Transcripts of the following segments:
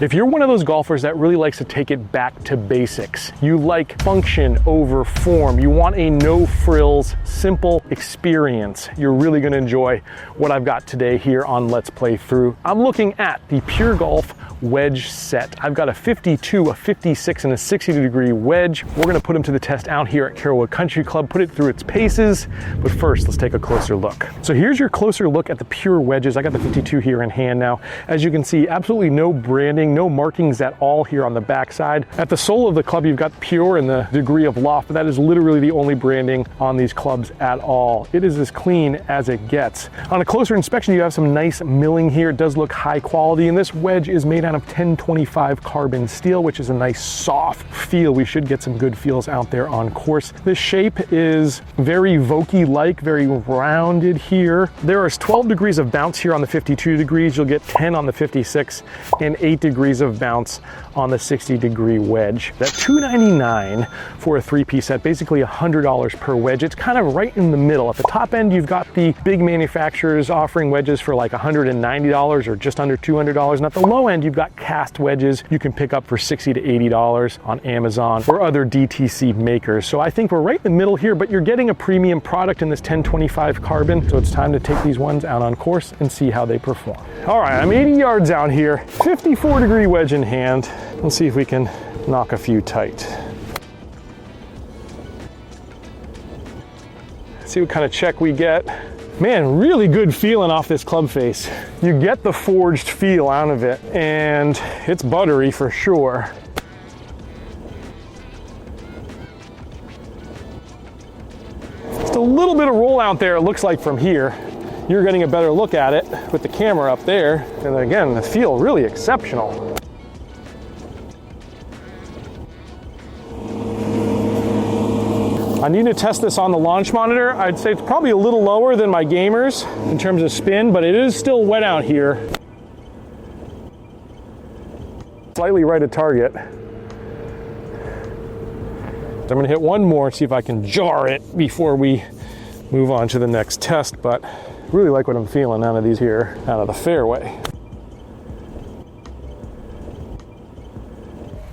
If you're one of those golfers that really likes to take it back to basics, you like function over form, you want a no-frills, simple experience, you're really gonna enjoy what I've got today here on Let's Play Through. I'm looking at the Pure Golf wedge set. I've got a 52, a 56, and a 60-degree wedge. We're gonna put them to the test out here at Carrollwood Country Club, put it through its paces, but first, let's take a closer look. So here's your closer look at the Pure wedges. I got the 52 here in hand now. As you can see, absolutely no branding, no markings at all here on the backside. At the sole of the club, you've got Pure and the degree of loft, but that is literally the only branding on these clubs at all. It is as clean as it gets. On a closer inspection, you have some nice milling here. It does look high quality, and this wedge is made out of 1025 carbon steel, which is a nice soft feel. We should get some good feels out there on course. This shape is very Vokey-like, very rounded here. There is 12 degrees of bounce here on the 52 degrees. You'll get 10 on the 56 and 8 degrees of bounce on the 60-degree wedge. That $299 for a three-piece set, basically $100 per wedge. It's kind of right in the middle. At the top end, you've got the big manufacturers offering wedges for like $190 or just under $200. And at the low end, you've got cast wedges you can pick up for $60 to $80 on Amazon or other DTC makers. So I think we're right in the middle here, but you're getting a premium product in this 1025 carbon. So it's time to take these ones out on course and see how they perform. All right, I'm 80 yards out here, 54-degree wedge in hand. Let's see if we can knock a few tight. See what kind of check we get. Man, really good feeling off this club face. You get the forged feel out of it, and it's buttery for sure. Just a little bit of roll out there, it looks like from here. You're getting a better look at it with the camera up there. And again, the feel really exceptional. I need to test this on the launch monitor. I'd say it's probably a little lower than my gamers in terms of spin, but it is still wet out here. Slightly right at target. I'm gonna hit one more and see if I can jar it before we move on to the next test, but really like what I'm feeling out of these here, out of the fairway.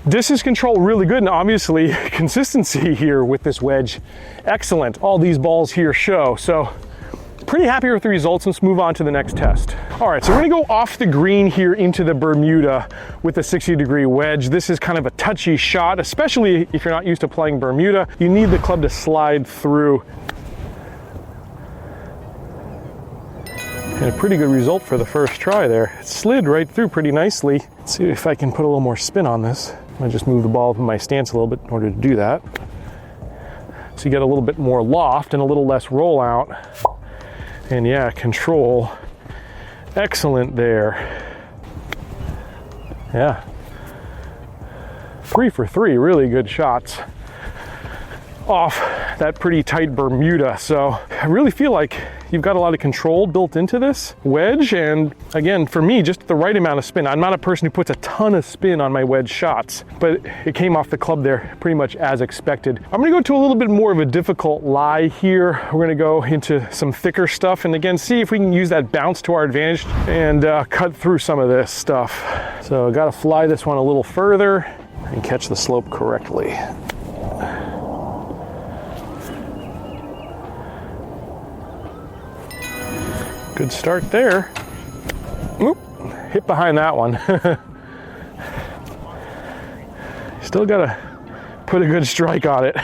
Distance control really good, and obviously consistency here with this wedge, excellent. All these balls here show, so pretty happy with the results. Let's move on to the next test. All right, so we're gonna go off the green here into the Bermuda with the 60-degree wedge. This is kind of a touchy shot, especially if you're not used to playing Bermuda. You need the club to slide through. And a pretty good result for the first try there. It slid right through pretty nicely. Let's see if I can put a little more spin on this. I'm gonna just move the ball up in my stance a little bit in order to do that. So you get a little bit more loft and a little less rollout. And yeah, control, excellent there. Yeah. 3 for 3, really good shots off that pretty tight Bermuda. So I really feel like you've got a lot of control built into this wedge, and again, for me, just the right amount of spin. I'm not a person who puts a ton of spin on my wedge shots, but it came off the club there pretty much as expected. I'm gonna go to a little bit more of a difficult lie here. We're gonna go into some thicker stuff, and again, see if we can use that bounce to our advantage and cut through some of this stuff. So I gotta fly this one a little further and catch the slope correctly. Good start there. Oop, hit behind that one. Still gotta put a good strike on it.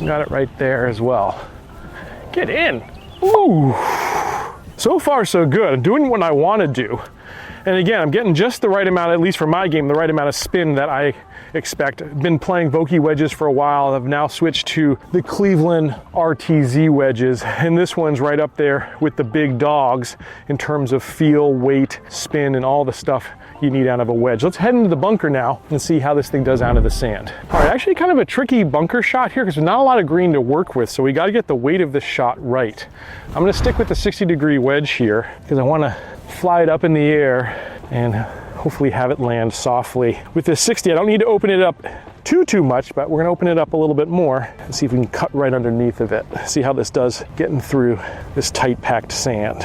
Got it right there as well. Get in. Ooh. So far so good. I'm doing what I want to do. And again, I'm getting just the right amount, at least for my game, the right amount of spin that I expect. I've been playing Vokey wedges for a while. I've now switched to the Cleveland RTZ wedges, and this one's right up there with the big dogs in terms of feel, weight, spin, and all the stuff you need out of a wedge. Let's head into the bunker now and see how this thing does out of the sand. All right, actually kind of a tricky bunker shot here because there's not a lot of green to work with, so we got to get the weight of this shot right. I'm going to stick with the 60-degree wedge here because I want to fly it up in the air and hopefully have it land softly. With this 60, I don't need to open it up too much, but we're gonna open it up a little bit more and see if we can cut right underneath of it. See how this does getting through this tight packed sand.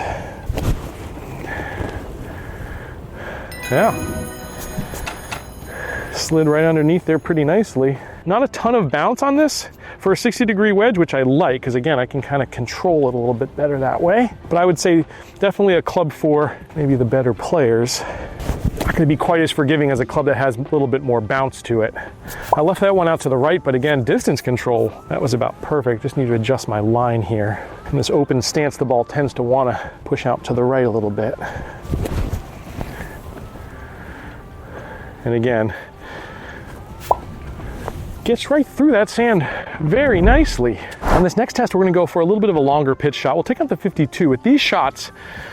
Yeah. Slid right underneath there pretty nicely. Not a ton of bounce on this for a 60-degree wedge, which I like, because again, I can kind of control it a little bit better that way. But I would say definitely a club for maybe the better players. Not going to be quite as forgiving as a club that has a little bit more bounce to it. I left that one out to the right, but again, distance control, that was about perfect. Just need to adjust my line here. In this open stance, the ball tends to want to push out to the right a little bit. And again, gets right through that sand very nicely. On this next test, we're gonna go for a little bit of a longer pitch shot. We'll take out the 52. With these shots,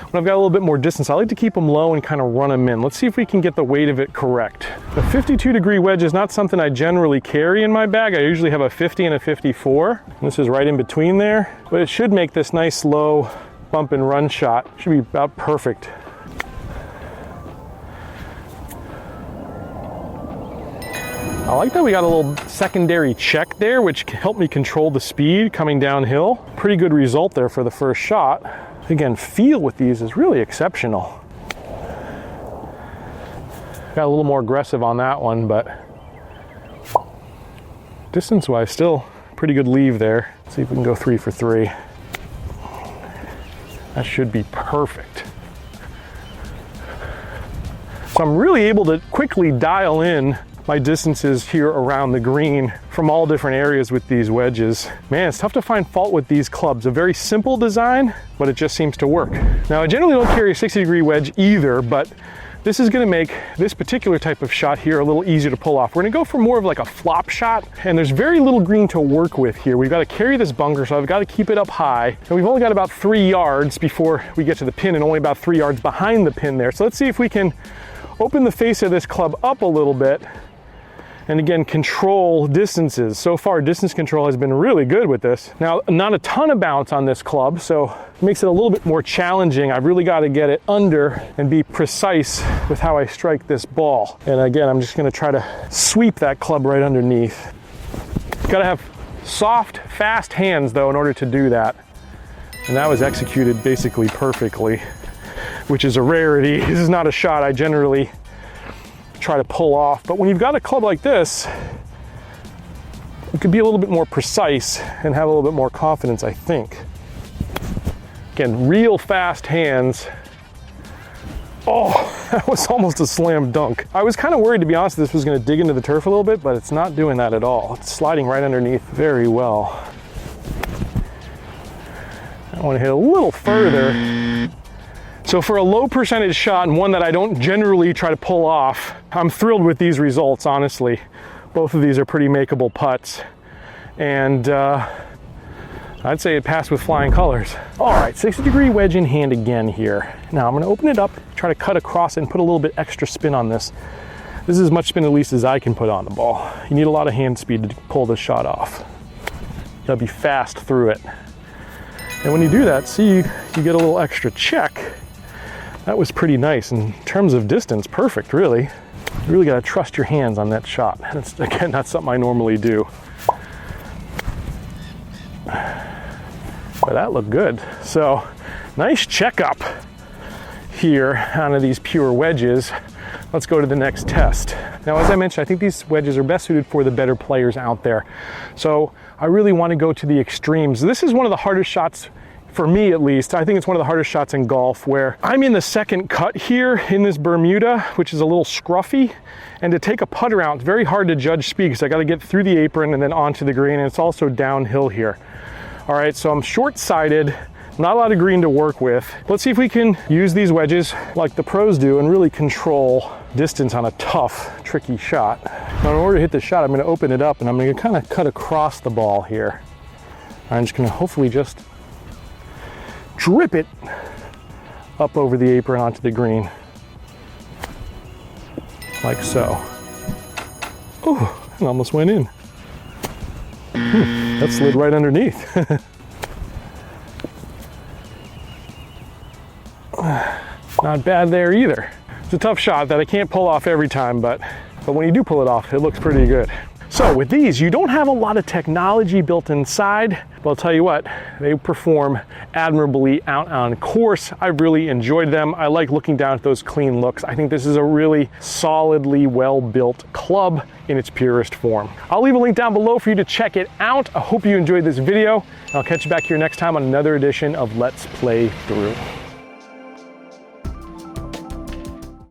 when I've got a little bit more distance, I like to keep them low and kind of run them in. Let's see if we can get the weight of it correct. The 52-degree wedge is not something I generally carry in my bag. I usually have a 50 and a 54. And this is right in between there, but it should make this nice low bump and run shot. Should be about perfect. I like that we got a little secondary check there, which helped me control the speed coming downhill. Pretty good result there for the first shot. Again, feel with these is really exceptional. Got a little more aggressive on that one, but distance-wise, still pretty good leave there. Let's see if we can go 3 for 3. That should be perfect. So I'm really able to quickly dial in my distances here around the green from all different areas with these wedges. Man, it's tough to find fault with these clubs. A very simple design, but it just seems to work. Now, I generally don't carry a 60-degree wedge either, but this is gonna make this particular type of shot here a little easier to pull off. We're gonna go for more of like a flop shot, and there's very little green to work with here. We've gotta carry this bunker, so I've gotta keep it up high. And we've only got about 3 yards before we get to the pin, and only about 3 yards behind the pin there. So let's see if we can open the face of this club up a little bit, and again, control distances. So far, distance control has been really good with this. Now, not a ton of bounce on this club, so it makes it a little bit more challenging. I've really got to get it under and be precise with how I strike this ball. And again, I'm just gonna try to sweep that club right underneath. Got to have soft, fast hands though in order to do that. And that was executed basically perfectly, which is a rarity. This is not a shot I generally try to pull off, but when you've got a club like this, you could be a little bit more precise and have a little bit more confidence, I think. Again, real fast hands. Oh, that was almost a slam dunk. I was kind of worried, to be honest, this was going to dig into the turf a little bit, but it's not doing that at all. It's sliding right underneath very well. I want to hit a little further. So for a low percentage shot, and one that I don't generally try to pull off, I'm thrilled with these results, honestly. Both of these are pretty makeable putts. And I'd say it passed with flying colors. All right, 60-degree wedge in hand again here. Now I'm gonna open it up, try to cut across and put a little bit extra spin on this. This is as much spin at least as I can put on the ball. You need a lot of hand speed to pull this shot off. You gotta be fast through it. And when you do that, see, you get a little extra check. That was pretty nice. In terms of distance, perfect, really. You really gotta trust your hands on that shot. That's, again, not something I normally do. But that looked good. So, nice checkup here onto these Pure wedges. Let's go to the next test. Now, as I mentioned, I think these wedges are best suited for the better players out there. So, I really wanna go to the extremes. This is one of the hardest shots, for me at least. I think it's one of the hardest shots in golf, where I'm in the second cut here in this Bermuda, which is a little scruffy, and to take a putter out, it's very hard to judge speed because I got to get through the apron and then onto the green, and it's also downhill here. All right, so I'm short-sighted, not a lot of green to work with. Let's see if we can use these wedges like the pros do and really control distance on a tough, tricky shot. Now, in order to hit this shot, I'm going to open it up and I'm going to kind of cut across the ball here. I'm just going to hopefully just drip it up over the apron onto the green, like so. Oh, it almost went in. That slid right underneath. Not bad there either. It's a tough shot that I can't pull off every time, but when you do pull it off, it looks pretty good. So with these, you don't have a lot of technology built inside, but I'll tell you what, they perform admirably out on course. I really enjoyed them. I like looking down at those clean looks. I think this is a really solidly well-built club in its purest form. I'll leave a link down below for you to check it out. I hope you enjoyed this video. I'll catch you back here next time on another edition of Let's Play Through.